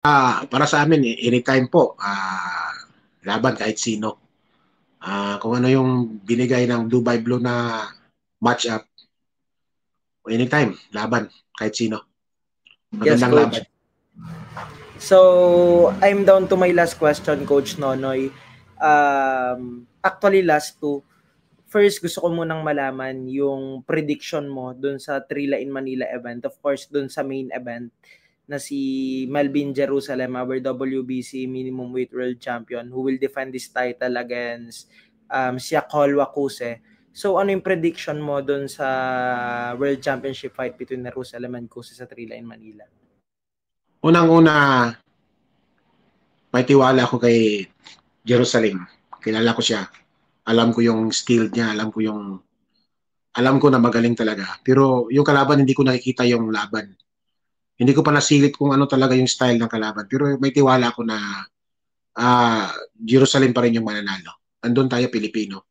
Para sa amin, anytime po, laban kahit sino. Kung ano yung binigay ng Dubai Blue na match-up, anytime, laban kahit sino. Yes, Magandang Coach. laban. So, I'm down to my last question, Coach Nonoy. Actually, last two. First, gusto ko munang malaman yung prediction mo dun sa Trilla in Manila event. Of course, dun sa main event na si Melvin Jerusalem, our WBC Minimum Weight World Champion, who will defend this title against Siakol Wakuse. So, ano yung prediction mo dun sa World Championship fight between Jerusalem and Kuse sa Trilla in Manila? Unang-una, may tiwala ako kay Jerusalem. Kilala ko siya. Alam ko yung skill niya, alam ko na magaling talaga. Pero yung kalaban, hindi ko nakikita yung laban. Hindi ko pa nasilip kung ano talaga yung style ng kalaban. Pero may tiwala ako na Jerusalem pa rin yung mananalo. Andun tayo, Pilipino.